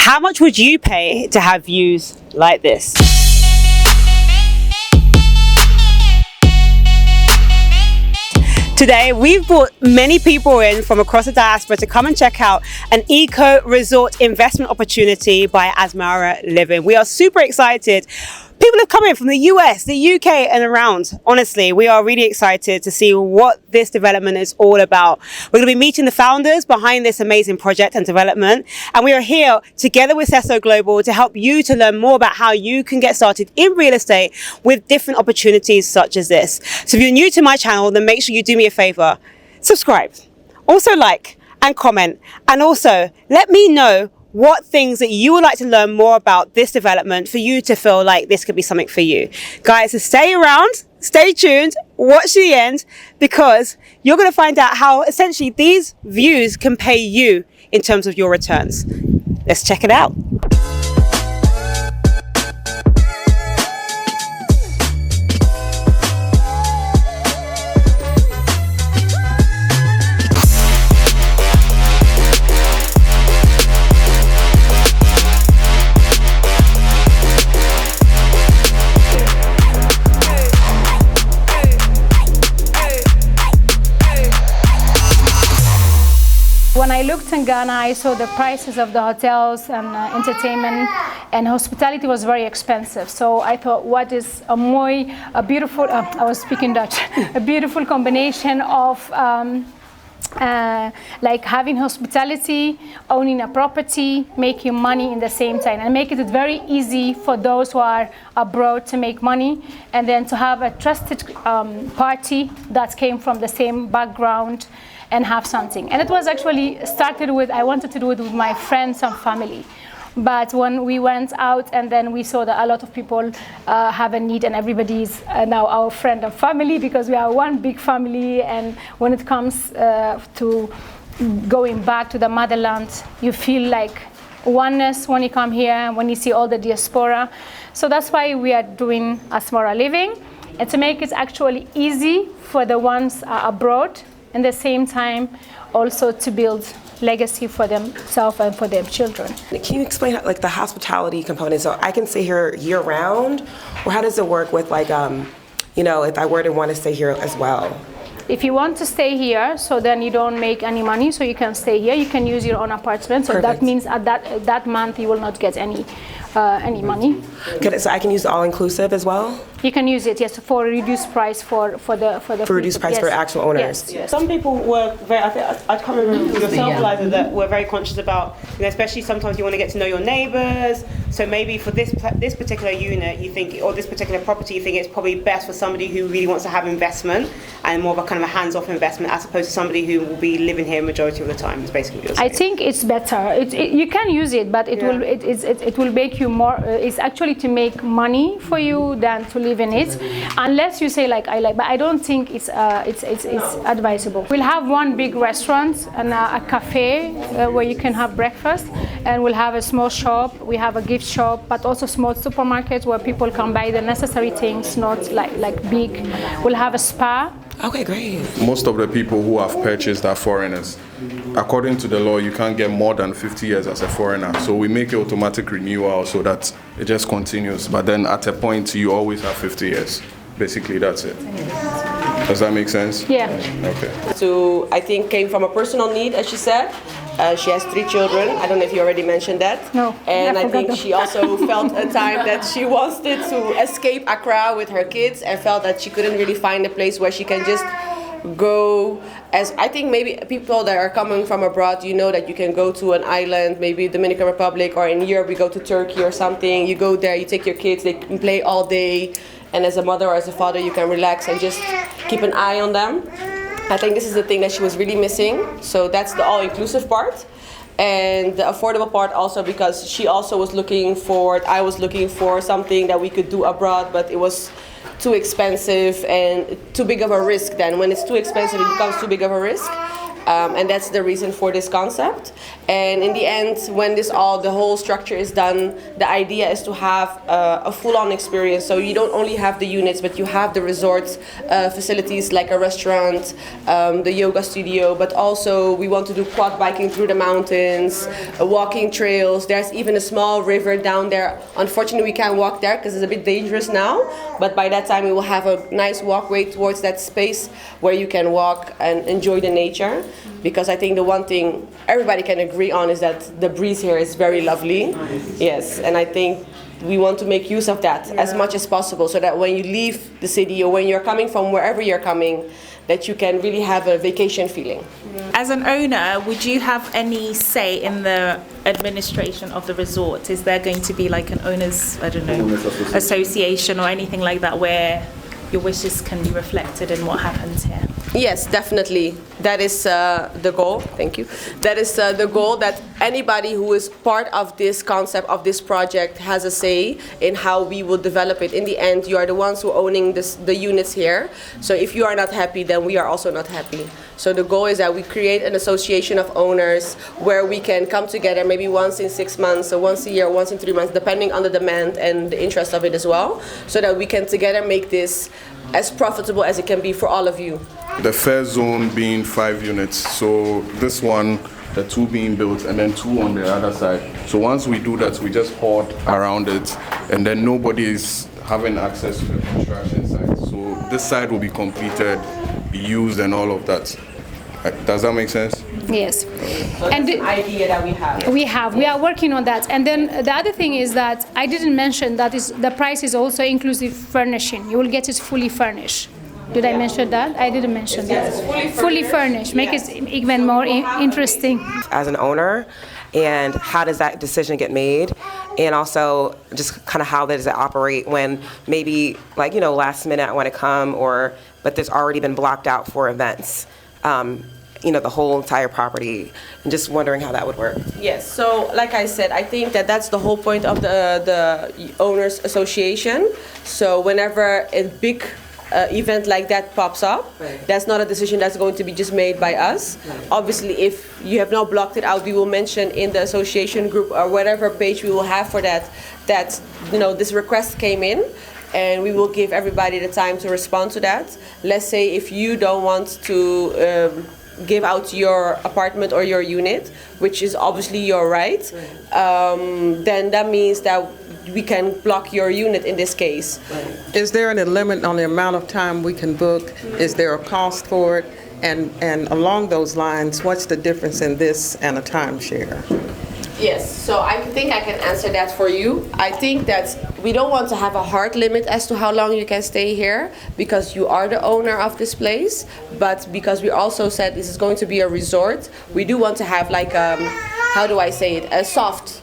How much would you pay to have views like this? Today, we've brought many people in from across the diaspora to come and check out an eco-resort investment opportunity by Asmara Living. We are super excited. People have come in from the US, the UK and around. Honestly, we are really excited to see what this development is all about. We're going to be meeting the founders behind this amazing project and development. And we are here together with Sesso Global to help you to learn more about how you can get started in real estate with different opportunities such as this. So if you're new to my channel, then make sure you do me a favor, subscribe, also like and comment, and also let me know what things that you would like to learn more about this development for you to feel like this could be something for you. Guys, so stay around, stay tuned, watch the end, because you're going to find out how essentially these views can pay you in terms of your returns. Let's check it out. When I looked in Ghana, I saw the prices of the hotels and entertainment and hospitality was very expensive. So I thought, what is a beautiful, I was speaking Dutch, a beautiful combination of like having hospitality, owning a property, making money in the same time, and making it very easy for those who are abroad to make money, and then to have a trusted party that came from the same background and have something. And it was actually started with, I wanted to do it with my friends and family. But when we went out and then we saw that a lot of people have a need, and everybody's now our friend and family, because we are one big family. And when it comes to going back to the motherland, you feel like oneness when you come here, when you see all the diaspora. So that's why we are doing Asmara Living, and to make it actually easy for the ones abroad, and at the same time also to build legacy for themselves and for their children. Can you explain like the hospitality component? So I can stay here year round, or how does it work with like, you know, if I were to want to stay here as well? If you want to stay here, so then you don't make any money, so you can stay here. You can use your own apartment. So Perfect. That means at that month you will not get any money. So I can use all inclusive as well? You can use it, yes, for a reduced price for reduced price, yes, for actual owners. Yes, yes. Some people were very, I can't remember yourself, Liza, that were very conscious about, you know, especially sometimes you want to get to know your neighbours. So maybe for this particular unit, you think, or this particular property, you think it's probably best for somebody who really wants to have investment and more of a kind of a hands-off investment, as opposed to somebody who will be living here majority of the time. Is basically what you're saying. I think it's better. You can use it, but it will make you more. It's actually to make money for you than to live in it, unless you say like I like. But I don't think it's advisable. We'll have one big restaurant and a cafe where you can have breakfast, and we'll have a small shop. We have a gift shop, but also small supermarkets where people can buy the necessary things, not like big. We'll have a spa. Okay, great. Most of the people who have purchased are foreigners. According to the law, you can't get more than 50 years as a foreigner. So we make it automatic renewal so that it just continues. But then at a point, you always have 50 years. Basically, that's it. Does that make sense? Yeah. Okay. So I think came from a personal need, as she said. She has 3 children. I don't know if you already mentioned that. No. And I think she also felt a time that she wanted to escape Accra with her kids, and felt that she couldn't really find a place where she can just go. As I think maybe people that are coming from abroad, you know that you can go to an island, maybe Dominican Republic, or in Europe we go to Turkey or something. You go there, you take your kids, they can play all day, and as a mother or as a father you can relax and just keep an eye on them. I think this is the thing that she was really missing. So that's the all-inclusive part. And the affordable part also, because she also was looking for, I was looking for something that we could do abroad, but it was too expensive and too big of a risk. Then when it's too expensive, it becomes too big of a risk. And that's the reason for this concept. And in the end, when the whole structure is done, the idea is to have a full-on experience. So you don't only have the units, but you have the resort facilities like a restaurant, the yoga studio, but also we want to do quad biking through the mountains, walking trails. There's even a small river down there. Unfortunately, we can't walk there because it's a bit dangerous now, but by that time we will have a nice walkway towards that space where you can walk and enjoy the nature. Because I think the one thing everybody can agree on is that the breeze here is very lovely. Yes, and I think we want to make use of that as much as possible, so that when you leave the city or when you're coming from wherever you're coming, that you can really have a vacation feeling. As an owner, would you have any say in the administration of the resort? Is there going to be like an owners, association or anything like that where your wishes can be reflected in what happens here? Yes, definitely. That is the goal. Thank you. That is the goal, that anybody who is part of this concept, of this project, has a say in how we will develop it. In the end, you are the ones who are owning the units here. So if you are not happy, then we are also not happy. So the goal is that we create an association of owners where we can come together maybe once in 6 months, or once a year, once in 3 months, depending on the demand and the interest of it as well, so that we can together make this as profitable as it can be for all of you. The fair zone being 5 units, so this one, the 2 being built, and then 2 on the other side. So once we do that, we just hoard around it, and then nobody is having access to the construction site. So this side will be completed, used, and all of that. Does that make sense? Yes. So And that's an idea that we are working on that. And then the other thing is that I didn't mention that is the price is also inclusive furnishing. You will get it fully furnished. Did I mention that? I didn't mention that. Fully furnished. Make it even more interesting. As an owner, and how does that decision get made? And also just kind of how does it operate when maybe last minute I want to come, but there's already been blocked out for events. The whole entire property, and just wondering how that would work. Yes, so like I said, I think that that's the whole point of the owners association. So whenever a big event like that pops up, that's not a decision that's going to be just made by us. Obviously, if you have not blocked it out, we will mention in the association group or whatever page we will have for that this request came in. And we will give everybody the time to respond to that. Let's say if you don't want to give out your apartment or your unit, which is obviously your right, then that means that we can block your unit in this case. Is there any limit on the amount of time we can book? Is there a cost for it? And along those lines, what's the difference in this and a timeshare? Yes, so I think I can answer that for you. I think that we don't want to have a hard limit as to how long you can stay here, because you are the owner of this place, but because we also said this is going to be a resort, we do want to have a soft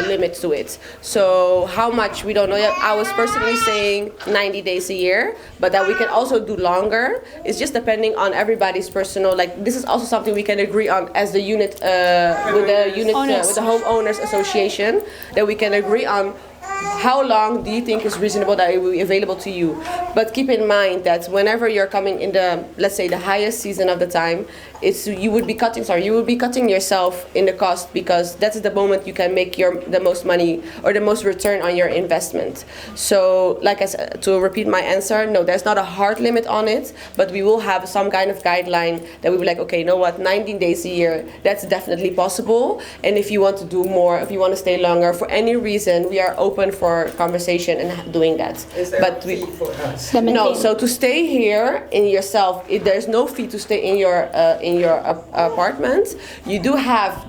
limit to it. So how much, we don't know yet. I was personally saying 90 days a year, but that we can also do longer. It's just depending on everybody's personal, this is also something we can agree on as the unit, with the homeowners association, that we can agree on how long do you think is reasonable that it will be available to you. But keep in mind that whenever you're coming in let's say the highest season of the time, you would be cutting yourself in the cost, because that's the moment you can make the most money or the most return on your investment. So like I said, to repeat my answer, no, there's not a hard limit on it, but we will have some kind of guideline that we will okay, you know what, 19 days a year, that's definitely possible. And if you want to do more, if you want to stay longer, for any reason, we are open for conversation and doing that. Is there a fee for us? No, so to stay here in yourself, there's no fee to stay in your apartment. You do have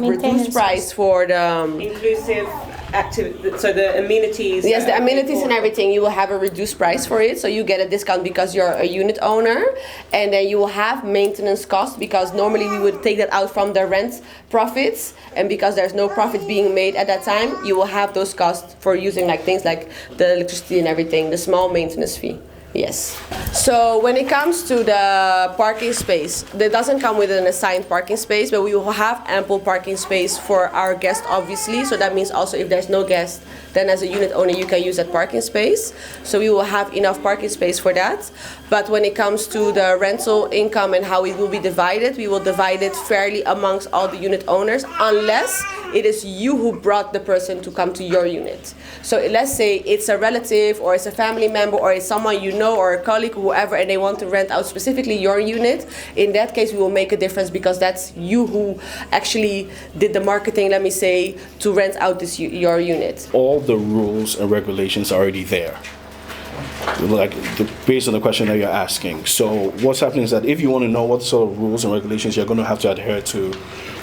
reduced price for the Inclusive activity, so the amenities. Yes, the amenities and everything, you will have a reduced price for it, so you get a discount because you're a unit owner, and then you will have maintenance costs, because normally we would take that out from the rent profits, and because there's no profit being made at that time, you will have those costs for using things like the electricity and everything, the small maintenance fee. Yes. So when it comes to the parking space, that doesn't come with an assigned parking space, but we will have ample parking space for our guests, obviously. So that means also if there's no guest, then as a unit owner, you can use that parking space. So we will have enough parking space for that. But when it comes to the rental income and how it will be divided, we will divide it fairly amongst all the unit owners, unless it is you who brought the person to come to your unit. So let's say it's a relative or it's a family member or it's someone you know or a colleague, whoever, and they want to rent out specifically your unit. In that case, we will make a difference because that's you who actually did the marketing, let me say, to rent out your unit. All the rules and regulations are already there. Based on the question that you're asking. So what's happening is that if you want to know what sort of rules and regulations you're going to have to adhere to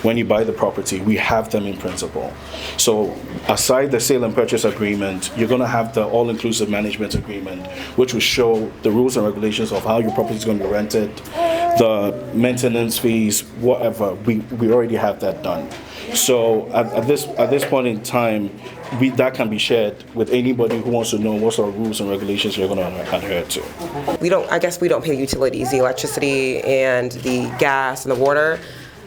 when you buy the property, we have them in principle. So aside the sale and purchase agreement, you're going to have the all-inclusive management agreement, which will show the rules and regulations of how your property is going to be rented, the maintenance fees, whatever. We already have that done. So at this point in time, that can be shared with anybody who wants to know what sort of rules and regulations you're going to adhere to. I guess we don't pay utilities, the electricity and the gas and the water,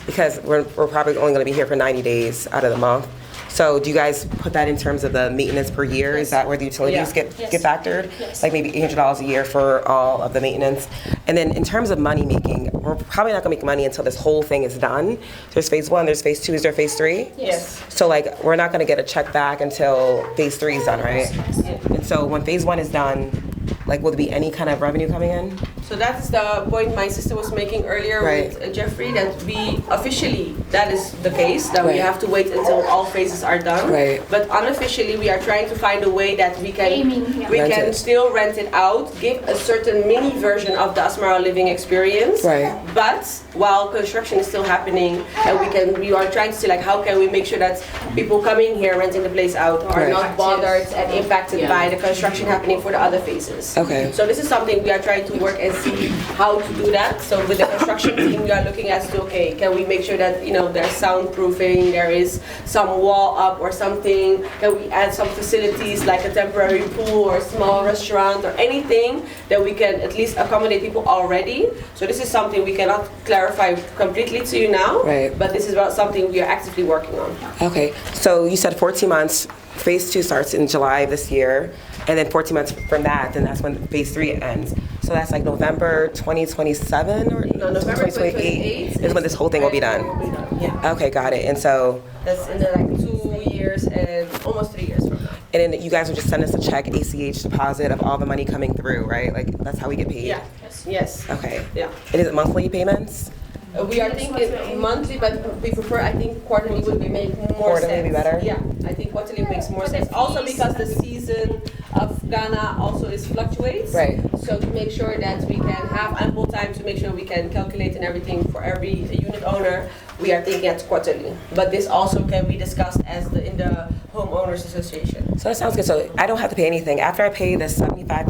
because we're probably only going to be here for 90 days out of the month. So do you guys put that in terms of the maintenance per year? Is that where the utilities get factored? Yes. Like maybe $800 a year for all of the maintenance? And then in terms of money making, we're probably not gonna make money until this whole thing is done. There's phase 1, there's phase 2, is there phase 3? Yes. So like, we're not gonna get a check back until phase 3 is done, right? And so when phase 1 is done, like, will there be any kind of revenue coming in? So that's the point my sister was making earlier with Jeffrey, that we officially, that is the case, that we have to wait until all phases are done. Right. But unofficially, we are trying to find a way that we can still rent it out, give a certain mini version of the Asmara Living experience. Right. But while construction is still happening, and we are trying to see like how can we make sure that people coming here renting the place out are not bothered and impacted by the construction happening for the other phases. Okay. So this is something we are trying to work and see how to do that. So with the construction team, we are looking at, okay, can we make sure that there's soundproofing, there is some wall up or something? Can we add some facilities like a temporary pool or a small restaurant or anything that we can at least accommodate people already? So this is something we cannot clarify completely to you now, but this is about something we are actively working on. Okay, so you said 14 months. Phase 2 starts in July of this year, and then 14 months from that, then that's when phase 3 ends. So that's like November 2027 or No, November 2028 is when this whole thing will be done. Yeah. Okay, got it. And so that's in the 2 years and almost 3 years from now. and then you guys will just send us a check, ACH deposit of all the money coming through, right? Like that's how we get paid. Yeah. Yes. Okay. Yeah. And is it monthly payments? We are thinking monthly, but we prefer, I think, quarterly would make more Quarterly sense. would be better? Yeah, I think quarterly makes more sense. Also because the season of Ghana also fluctuates. Right. So to make sure that we can have ample time to make sure we can calculate and everything for every unit owner, we are thinking at quarterly. But this also can be discussed in the homeowners association. So that sounds good. So I don't have to pay anything. After I pay the $75,000,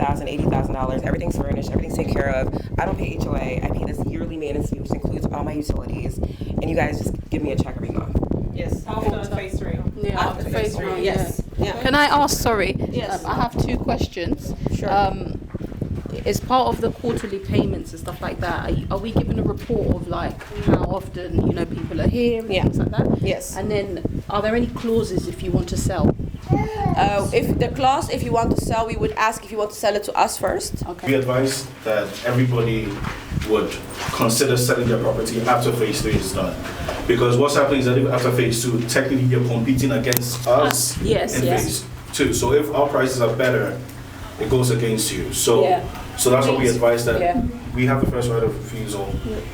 $80,000, everything's furnished, everything's taken care of. I don't pay HOA. I pay this yearly maintenance fee, which includes all my utilities. And you guys just give me a check every month. Yes. After phase 3. Yeah, after phase 3, yes. Yeah. Can I ask, sorry? Yes. I have 2 questions. Sure. As part of the quarterly payments and stuff like that, are we given a report of like how often people are here and things like that? Yes. And then are there any clauses if you want to sell? If you want to sell, we would ask if you want to sell it to us first. Okay. We advise that everybody would consider selling their property after phase 3 is done. Because what's happening is that if after phase 2, technically you're competing against us Yes, in yes. phase 2. So if our prices are better, it goes against you. So that's what we advise, that we have the first right of refusal.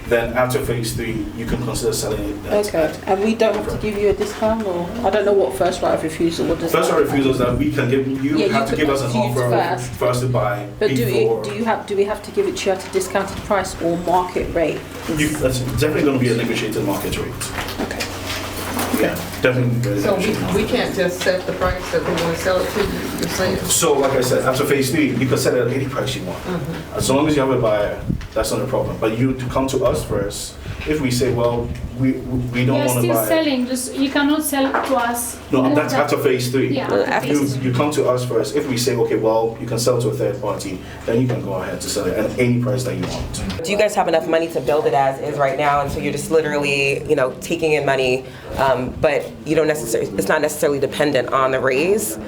Then after phase 3, you can consider selling it. Okay. And we don't have to give you a discount, or I don't know what first right of refusal would discount. First right of refusal is that we can give you have to give us an offer first to buy. But do before we have to give it to you at a discounted price or market rate? that's definitely going to be a negotiated market rate. Okay. Yeah, definitely. So we can't just set the price that we want to sell it to you, you're saying? So like I said, after phase 3, you can sell it at any price you want. As long as you have a buyer, that's not a problem. But you to come to us first, if we say, well, we don't We are want to still buy. selling, just you cannot sell to us. No, more that's than- after phase 3. Yeah, after phase You come to us first. If we say, okay, well, you can sell to a third party, then you can go ahead to sell it at any price that you want. Do you guys have enough money to build it as is right now? And so you're just literally, taking in money, but you don't necessarily, it's not necessarily dependent on the raise.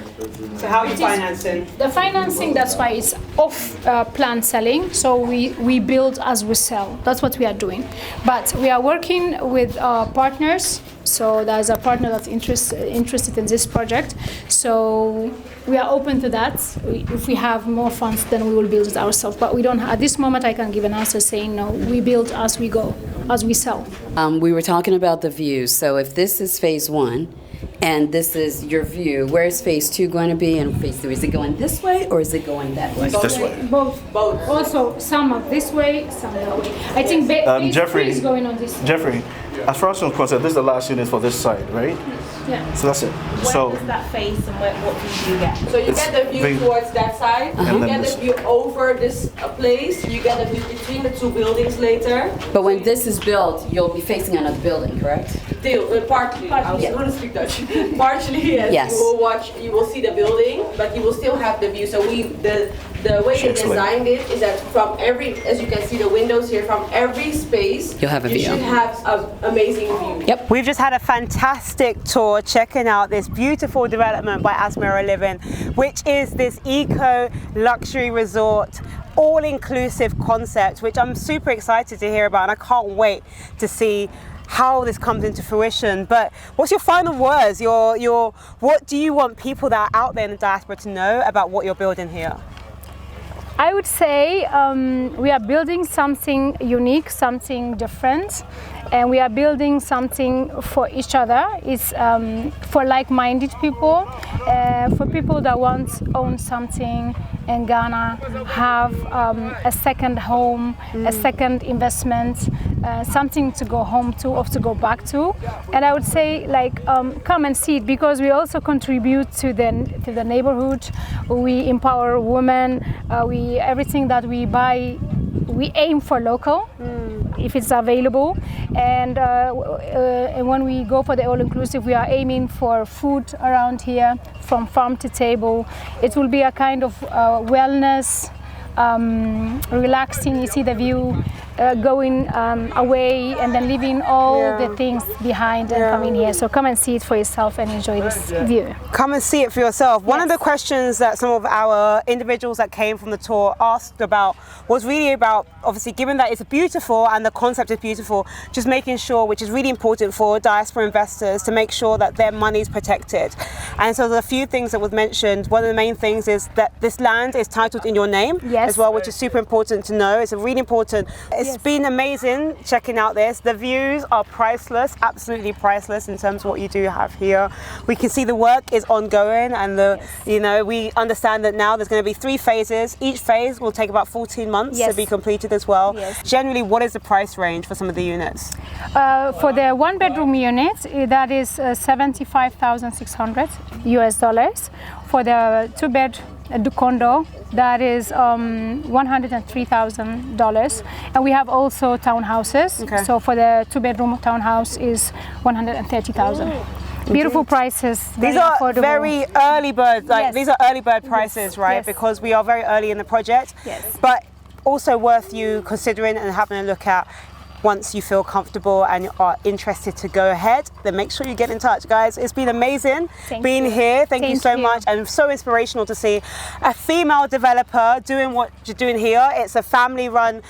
So how are you financing? The financing, that's why it's off plan selling. So we build as we sell. That's what we are doing. But we are working with partners. So there's a partner that's interested in this project. So we are open to that. If we have more funds, then we will build it ourselves. But we don't. At this moment, I can't give an answer saying no. We build as we go, as we sell. We were talking about the views. So if this is phase 1, and this is your view, where is phase 2 going to be, and phase 3? Is it going this way, or is it going that way? This way. Both. Also, some are this way, some that way. I think phase Jeffrey, 3 is going on this way. Jeffrey, as far as I'm concerned, this is the last unit for this side, right? Yeah. So that's it. Where does that face and what view do you get? So you get the view very- towards that side, you then get this- the view over this place, you get a view between the two buildings later. But when this is built, you'll be facing another building, correct? Partially, I was going to speak Dutch. Partially, yes. Yes. You will see the building, but you will still have the view. So the way they Excellent. designed it is that from every, as you can see the windows here, from every space, You'll have a you view. should have an amazing view. Yep. We've just had a fantastic tour checking out this beautiful development by Asmara Living, which is this eco luxury resort, all-inclusive concept, which I'm super excited to hear about, and I can't wait to see how this comes into fruition. But what's your final words? What do you want people that are out there in the diaspora to know about what you're building here? I would say we are building something unique, something different, and we are building something for each other. It's for like-minded people, for people that want to own something in Ghana, have a second home, a second investment, something to go home to or to go back to. And I would say, come and see it, because we also contribute to the neighborhood. We empower women. Everything that we buy, we aim for local, if it's available. And when we go for the all-inclusive, we are aiming for food around here, from farm to table. It will be a kind of wellness, relaxing. You see the view, going away and then leaving all the things behind and coming here. So come and see it for yourself and enjoy this view. Come and see it for yourself. One of the questions that some of our individuals that came from the tour asked about was really about, obviously, given that it's beautiful and the concept is beautiful, just making sure, which is really important for diaspora investors, to make sure that their money is protected. And so there's a few things that was mentioned. One of the main things is that this land is titled in your name as well, which is super important to know. It's a really important. It's been amazing checking out this. The views are priceless, absolutely priceless in terms of what you do have here. We can see the work is ongoing, and we understand that now there's going to be 3 phases. Each phase will take about 14 months to be completed as well. Generally, what is the price range for some of the units? For the 1-bedroom unit, that is $75,600 US. For the 2-bed condo, that is $103,000. And we have also townhouses. So for the 2-bedroom townhouse is $130,000. Beautiful prices. These are affordable. very early bird, these are early bird prices, right? Because we are very early in the project. But also worth you considering and having a look at. Once you feel comfortable and are interested to go ahead, then make sure you get in touch, guys. It's been amazing being here. Thank you so much, and so inspirational to see a female developer doing what you're doing here. It's a family-run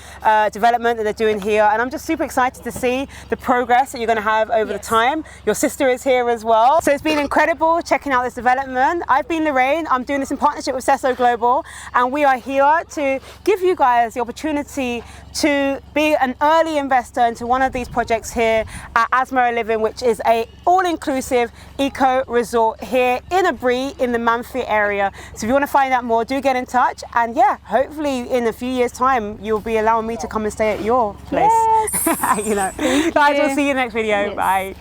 development that they're doing here, and I'm just super excited to see the progress that you're going to have over the time. Your sister is here as well, so it's been incredible checking out this development. I've been Lorraine. I'm doing this in partnership with Sesso Global, and we are here to give you guys the opportunity to be an early investor into one of these projects here at Asmara Living, which is a all-inclusive eco resort here in Aburi in the Mampong Area. So if you want to find out more, do get in touch, and hopefully in a few years time you'll be allowing me to come and stay at your place. Guys, we'll see you in the next video. Bye.